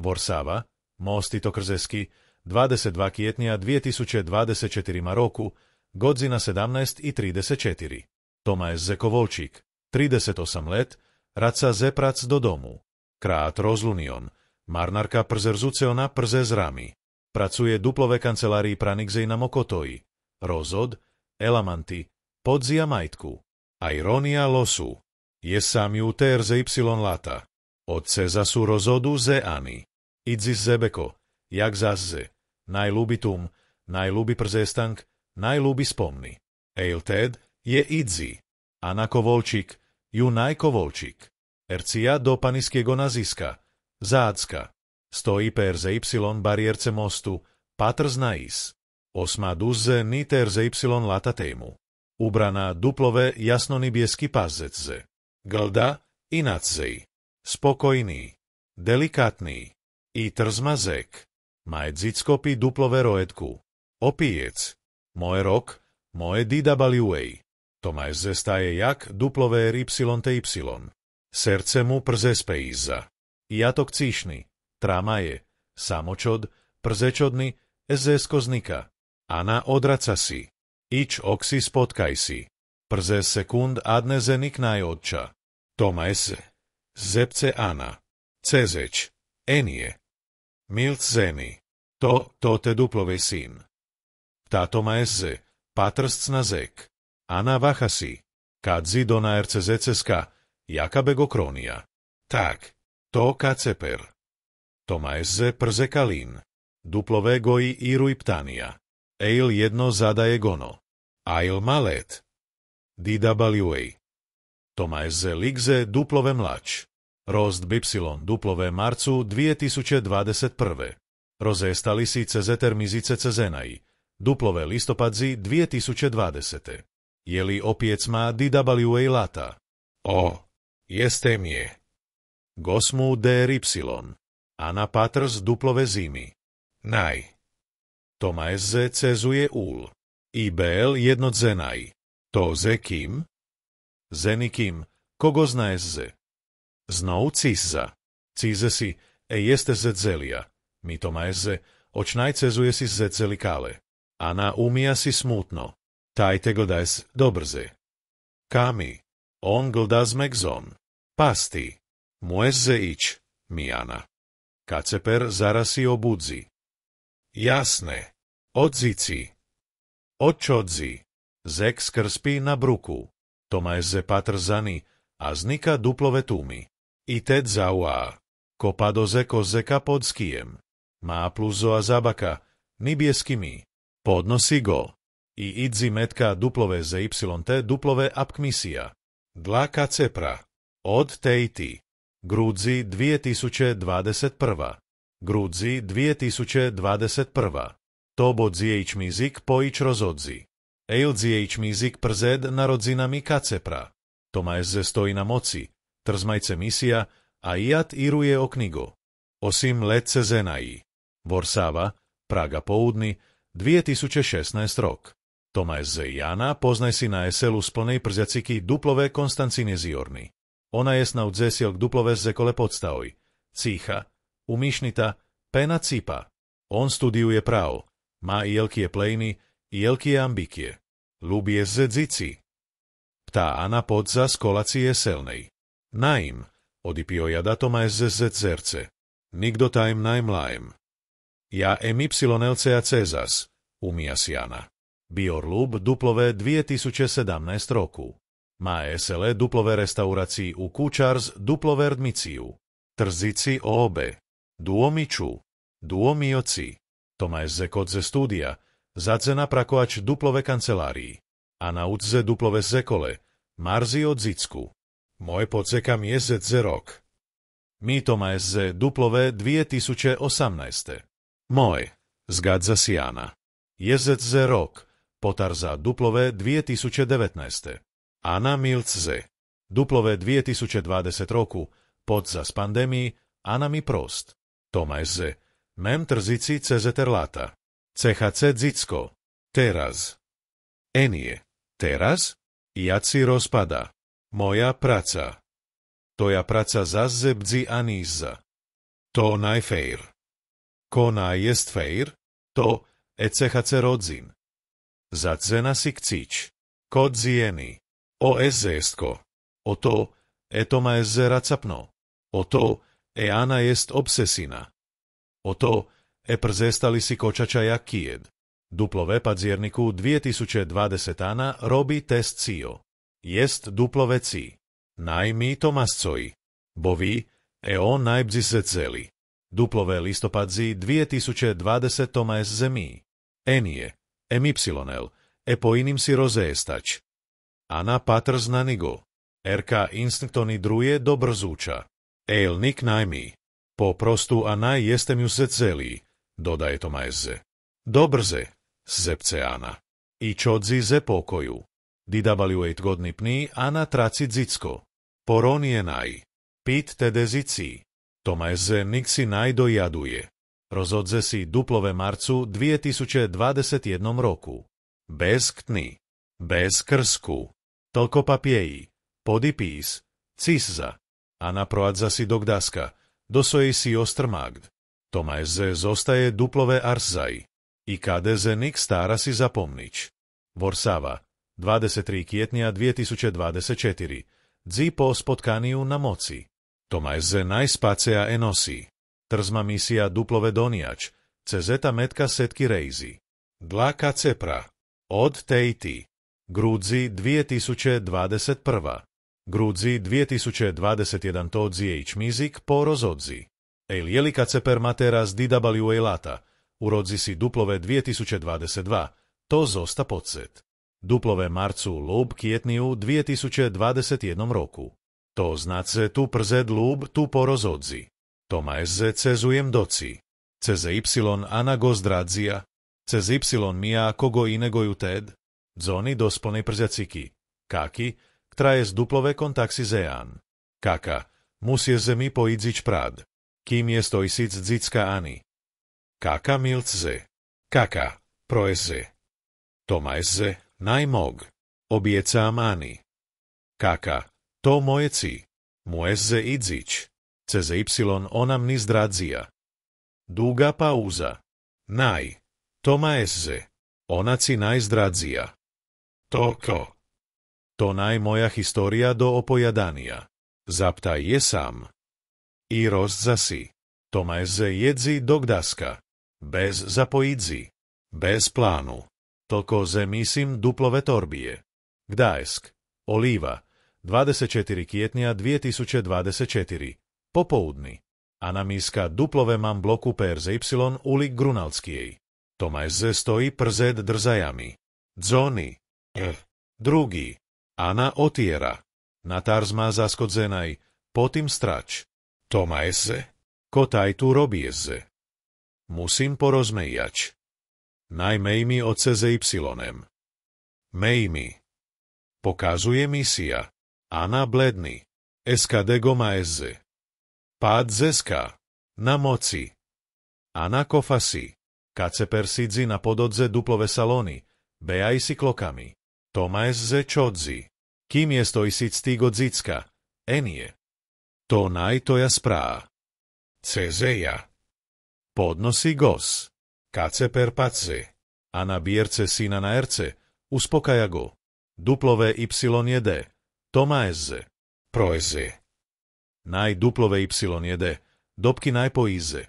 Warszawa, Mosty Tokrzeski, 22 květnia 2024 roku, godzina 17:34. Tomáš Zekovolčík, 38 let, radca ze prac do domu. Krát rozlunion, marnarka przerzucona prze z rami. Pracuje duplové kancelárii pranikzej na Mokotoji. Rozod, elamanty, podzia majtku. A ironia losu. Je samiu TRZY lata. Otce zasu rozodu ze ani. Idzis zebeko, jak zazze. Najlubitum, najlubi przestank, najlubi spomni. Eilted je idzi. Ana Kovolčík, Junaj Kovolčík. Ercia do paniskiego naziska. Zácka. Stojí PRZY barierce mostu, patr znais. Osma duzze ni TRZY lata tému. Ubraná duplové jasnonibiesky pazzetze. Glda i nadzej. Spokojný. Delikátny. I trzmazek. Maj dzickopi duplové roedku. Opijec. Moje rok, moje DWA. Tomáš zestaje jak duplové YTY. Serce mu przespejza. Jatok cíšny. Tramaje. Samočod, przečodny, zeskoznika. Ana odraca si. Ič oksi spotkaj si. Prze sekund adne zenik najodča. Tomáš zepce Ana. Cezeč. Enie. Milc zeni. To te duplove sin. Ta Tomáš patrsc na zek. Ana vachasi. Kadzi do na RCZCSK. Jaka begokronia. Tak. To kaceper. Tomáš prze kalin. Duplové goji iruj ptania. Eil jedno zadaje gono. Ail malet. DWA. Tomáš ligze duplové mlač. Rost bypsilon duplové marcu 2021. Rozestali si cezeter mizice cezenaj. Duplové listopadzi 2020. Jeli opiec má DWA lata. O, jestem je. Gosmu DRY. Ana patrs duplové zimy. Naj. Tomáš cezuje ul. IBL jednodzenaj. To ze kim? Zenikim, kogo znaje ze. Znov cizza. Cize si, jeste ze dzelia. Mi Tomáš očnaj cezuje si ze celikale. Ana umija si smutno. Tajte gldajs dobrze. Kami. On gldaz megzon. Pasti. Muezze ić, Mijana. Kaceper zaraz si obudzi. Jasne. Odzici. Očodzi. Zek skrspí na bruku. Tomáš patr zani, a znika duplové tumi. I ted zauá. Kopado zeko zeka pod skijem. Má pluzo a zabaka, nibieskimi. Podnosi go. I idzi metka duplové ZYT duplové apkmisia. Dla kacepra. Od tejty. Grudzi 2021. Grudzi 2021. To bod zjejč mizik pojič rozodzi. Eil zjejč mizik przed narodzinami kacepra. Tomáš stojí na moci. Trzmajce misia a iat iruje o knigo. 8 let cezenají. Warszawa, Praga połudny, 2016 rok. Tomáš Jana poznaj si na eselu z plnej przjaciky duplové Konstancine Ziorny. Ona je na udzesiok duplové zekole podstavoj. Cícha, umíšnita, pena cipa. On studiuje pravo. Má i jelkie plejny, i jelkie ambikie. Lubie dzici. Ptá Ana podza z kolacie selnej. Naim, odipio jada Tomáš zerce. Nikdo tajm najmlajem. Ja MYLCA Cezas, umija si Ana. Biorlub duplové 2017 roku. Má SLE duplové restaurácii u Kučars duplové Rdmiciu. Trzici o obe. Duomiču. Duomioci. Tomáš zekodze studia. Zadzena prakoač duplové kancelárii. A na udze duplové zekole. Marzi od zicku. Moje podzekam je ze rok. Mi Tomáš duplové 2018. Moj. Zgadza si Ana. Je ze rok. Potarza duplové 2019. Ana Milce. Duplové 2020 roku. Podza z pandemii. Ana mi prost. Tomáš mem trzici cezeter lata. CHC dzicko. Teraz. Enie. Teraz? Jaci rozpada. Moja praca. Toja praca zazze bdzi Anizza. To najfejr. Ko jest fejr, to ecehace rodzin. Zadzena si kcić. Kod zijeni. O ezestko. O to, etoma ezera capno. O to, ana jest obsesina. O to, przestali si kočačaja kijed. Duplove padzierniku 2020 ana robi test cio. Jest duplove ci. Najmi tomascoji. Bo vi, on najbzizeceli. Duplove listopadzi 2020 tomas zemi. Enije, emypsilonel, po inim si rozestać. Ana patr znanigo. Erka instinktoni druje do brzuča. Nik najmi. Po prostu ana jestem już zeceli, dodaje Tomaeze. Dobrze, zepce Ana. I čodzi ze pokoju. Didabaliuejt godni pni, Ana traci dzicko. Poronije naj. Pit tede zici. Tomaeze niksi naj dojaduje. Rozodze si duplove marcu 2021 roku. Bez ktni. Bez krsku. Toľko papieji. Podipis. Cisza. Ana proadza si do gdaska. Dosoje si ostrmagd. Tomaeze zostaje duplove arszaj. I kadeze nik stara si zapomnić. Warszawa, 23 kwietnia 2024. Dzi po spotkaniju na moci. Tomaeze najspacea enosi. Trzma misija duplove donijač. Cezeta metka setki rejzi. Dlaka cepra. Od tejti. Grudzi 2021. Grudzi 2021 todzije mizik po rozodzi. Jelika ceper materas didabaliu lata. Urodzi si duplove 2022. To zosta podsjet. Duplove marcu lub kjetniju 2021 roku. To znace tu przed lub tu po rozodzi. Tomaeze cezujem doci. Ceze y ana go zdradzija. Cez y mija kogo inego juted. Dzoni dospolnej przeciki. Kaki, ktra je z duplove kontaksi zean. Kaka, musie zemi poidzić prad. Kim je stojsic dzicka ani. Kaka milce. Kaka, proeze. Tomaeze, najmog. Obiecam ani. Kaka, to moje ci. Mueze idzić. Ceze y onam ni zdradzija. Duga pauza. Naj. Tomaeze. Ona ci najzdradzija. Toko. To naj moja historija do opojadanija. Zaptaj je sam. I rozdza si. Tomaeze jedzi do gdaska. Bez zapoidzi. Bez planu. Tolko zemisim duplove torbije. Gdańsk. Oliva. 24 kwietnia 2024. Popołudni. Anamiska duplove mam bloku PRZ ulik Grunalskiej. Tomaeze stoji przed drzajami. Dzoni. Drugi. Ana otiera. Natarzma zaskodzenaj. Potim strać. Tomaeze. Kotaj tu robieze. Musim porozmejać. Najmej mi o ceze y. Mej mi. Pokazuje misija. Ana bledni. Eskadego maeze. Pad zeska. Na moci. Ana kofasi. Kace persidzi na pododze duplove saloni. Beaj si klokami. Tomaeze čodzi. Kim je stojsic stigo dzicka? Enije. To najtoja spraa. Cezeja. Podnosi gos. Kace per pace. A na bierce sina na erce. Uspokaja go. Duplove y jede. Tomaeze. Proeze. Naj duplove y jede. Dobki najpoize.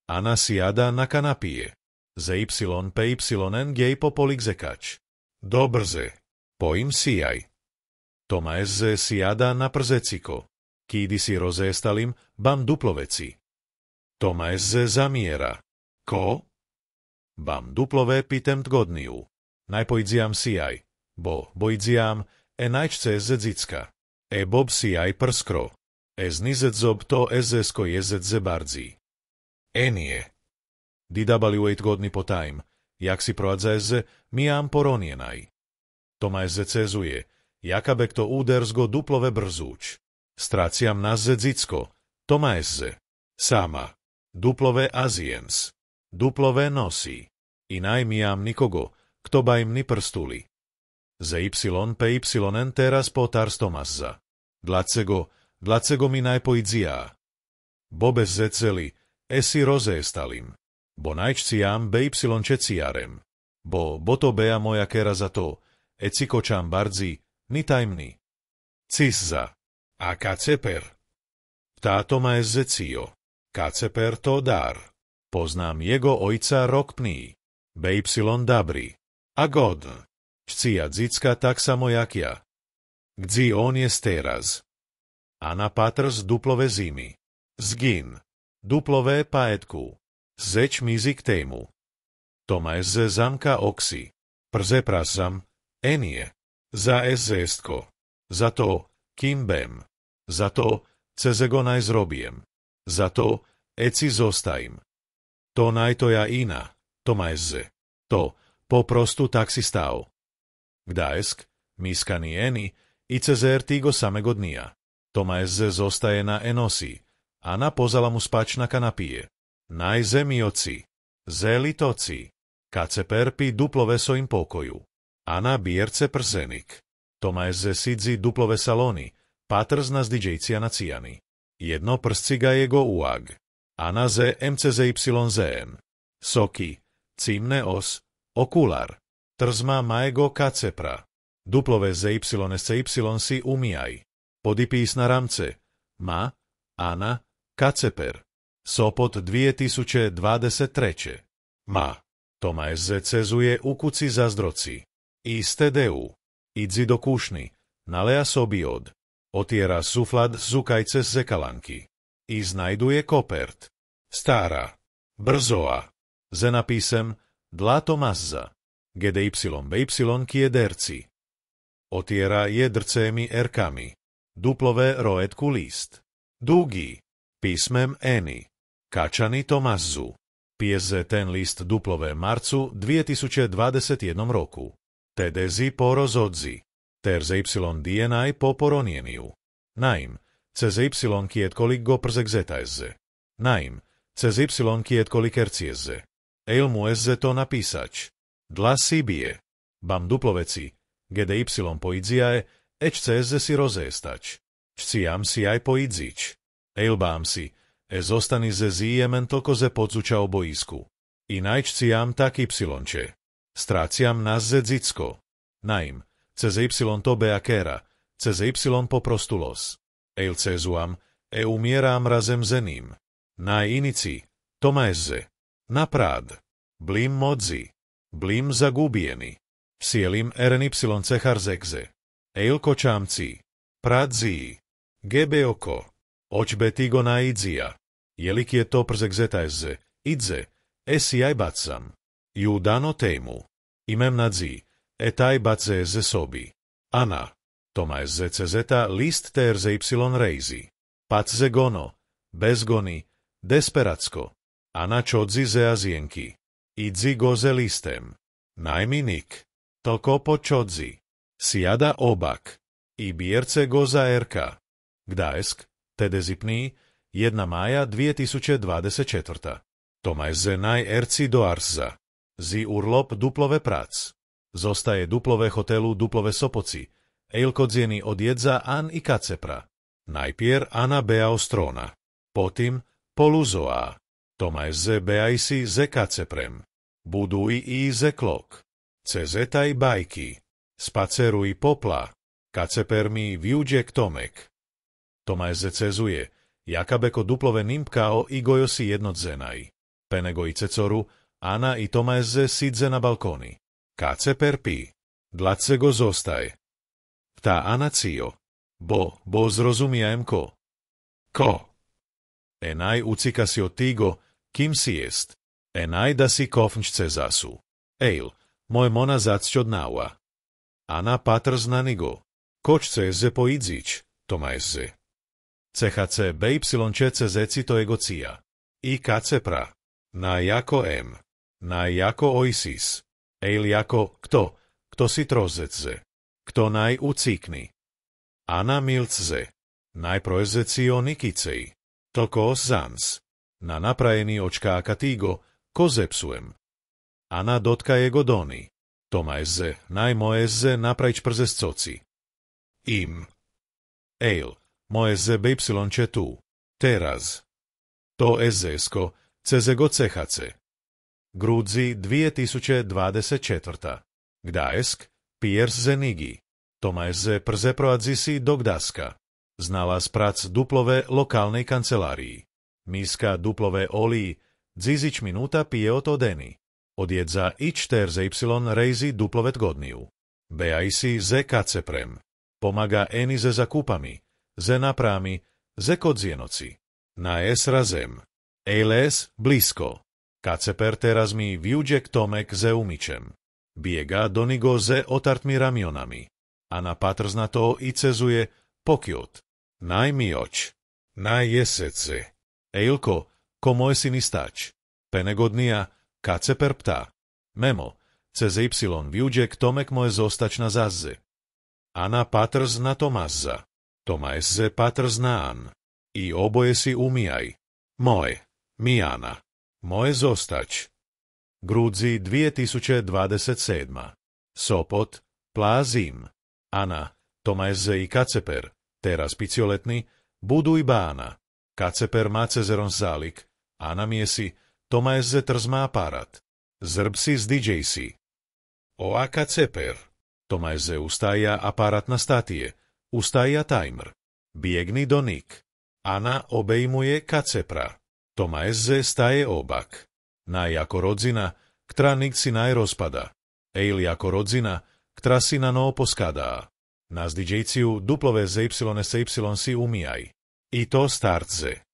Ana siada na kanapije. Ze y pe y gej popolik zekač. Dobrze. Poim sijaj. Tomaeze siada na przeciko. Kidi si rozestalim, bam duploveci. Tomaeze zamiera. Ko? Bam duplove pitem tgodniju. Najpoidziam sijaj. Boidziam, najčce zedzicka. Bob sijaj prskro. Znizet zob to ezesko jezet ze bardzi. Enije. Didabaliuejt godni potajm. Jak si proadza eze, miam poronijenaj. Tomaeze cezuje. Jakabek to uderzgo duplove brzuč. Straciam nas zedzicko. Tomaeze. Sama. Duplove aziens. Duplove nosi. I najmijam nikogo, kto bajm ni prstuli. Ze y pe y teraz potars Tomasa. Dlacego mi najpoidzija. Bobez zeceli, esi rozéstalim. Bo najčciam byciarem. Bo to bea moja kera za to, ecikočam bardzi, ni tajmni. Cisza. A kaceper. Táto ma cio. Kaceper to dar. Poznám jego ojca rok pný. Bypsilon dabri. A god. Čcia dzicka tak samo jak ja. Gdzi on je teraz. Ana patrz duplové zimy. Zgin. Duplové paetku. Zeč mizi k tému. Toma ze zamka oksi. Prze prasam. Enie. Za zestko. Za to, kim bem. Za to, cezego naj zrobiem. Za to, eci zostajim. To najtoja ina. Toma ze. To, poprostu tak si stao. Gdaesk, miskani eni, i cezer tigo samego dnija. Toma ze zostaje na enosi. Ana pozala mu spać na kanapije. Naj zemioci. Zelitoci. Kaceper pi duplove svojim pokoju. Ana bierce przenik. Toma ze sidzi duplove saloni. Patrz na zdidžejcia na cijani. Jedno prsciga jego uag. Ana ze mczyn. Soki. Cimne os. Okular. Trzma maego kacepra. Duplove zy si umijaj. Podipis na ramce. Ma. Ana. Kaceper. Sopot 2023. Ma. Toma ze cezuje u kuci zazdroci. Iste deu. Idzi do kušni. Nalea sobi od. Otiera suflad zukajce z zekalanky. I znajduje kopert. Stara. Brzoa. Ze napisem dla Tomazza. Gdy bypsilon kiederci. Otiera jedrcemi erkami. Duplové roetku list. Dugi. Písmem eni. Kačani Tomazzu. Pieze ten list duplové marcu 2021 roku. Tedezi po rozodzi. Terz dienaj po poronieniu. Naim, cez kietkolik go przegzetajze. Naim, cez kietkolik ercieze. El muezze to napisać. Dla sibie. Bam duploveci, gede poidziae, eć cezze si rozestać. Čciam si aj poidzić. El bam si, zostani ze zijemen tolko ze podzuča o boisku. I najčciam tak ypsilonče. Stráciam nas ze dzicko. Naim, cez to bea kera, cez poprostu los. El cezuam, umieram razem ze nim. Na inici, Tomazze. Na prad. Blim modzi. Blim zagubijeni. Sielim cehar zegze. El kočamci. Pradzii. Gebe oko. Očbe tigo na idzija. Jelik je to przegzetajze. Idze. Esi aj bacam. Ju dano temu. Imem nadzi. Etaj bace ze sobi. Ana. Tomazze cezeta list terze reizi. Patze gono. Bezgoni. Desperacko. Ana čodzi ze azienki. Idzi goze listem. Najminik. Tolko po čodzi. Siada obak. I bierce goza erka. Gdaesk. Tedezipni. 1. maja 2024. Tomazze naj erci do Arza. Zi urlop duplove prac. Zostaje duplové hotelu duplové sopoci. Eilkodzieni odjedza An i Kacepra. Najpier Ana bea ostrona. Potim poluzoa. Tomazze beaisi ze Kaceprem. Buduj i ze klok. Cezetaj bajki. Spaceruj popla. Kaceper mi viuđe k tomek. Tomazze cezuje. Jakabeko duplove nimpkao i gojosi jednodzenaj. Penego i cecoru, Ana i Tomazze sidze na balkoni. Kaceper pi. Dlace go zostaj. Ta Ana cio. Bo zrozumijajem ko. Ko. Enaj ucika si od tigo, kim si jest. Enaj da si kofnčce zasu. Ejl, moj mona zacčod naua. Ana patrz na nigo. Kočce ze poidzić, Tomazze. CHC byčce zeci to egocija. I Kacepra. Na jako em. Na jako oisis. Ejl jako kto si trozece. Kto naj ucikni. Ana milce. Najprojze cio nikicej. Tolko zans. Na naprajeni očka katigo, ko zepsujem. Ana dotka jego doni. Tomazze, najmoezze naprajč przescoci. Im. Ejl, moezze byčce tu. Teraz. To SZS-ko, CZGO CHC. Grudzi 2024. Gdańsk, Piers Zenigi. Tomáš prze proadzisi do Gdaska. Znala prac duplove lokalnej kancelárii. Miska duplove olii, dzizič minuta pije od deni. Odjedza i 4 rejzi duplovet godniju. Beajsi ze kaceprem. Pomaga eni ze zakupami, ze naprami, ze kodzienoci. Na es razem. Ejles blisko. Kaceper teraz mi vjuđek tomek ze umičem. Biega donigo ze otartmi ramionami. A na patrzna to i cezuje pokjot. Naj mi oč. Naj jesece. Ejlko, komo esi ni stać. Penegodnija, kaceper pta. Memo, cez y vjuđek tomek moje zostać na zazze. Ana patrz na Tomazza. Tomaes ze patrz na An. I oboje si umijaj. Moje, Mijana. Moje zostać. Grudzi 2027. Sopot, Plazim. Ana, Tomaes i Kaceper, teraz picioletni, budu i bana. Kaceper ma cezeron zalik, Ana miesi, Tomaes trzma aparat. Zrbsi z DJ-si. Oa Kaceper. Tomaes ustaja aparat na statije, ustaja timer. Biegni do nik. Ana obejmuje Kacepra. Tomaes staje obak. Naj jako rodzina, ktra nik si naj rozpada. Ejl jako rodzina, ktra si na no poskadá. Na zdidžejciu duplové z y si umijaj. I to startze.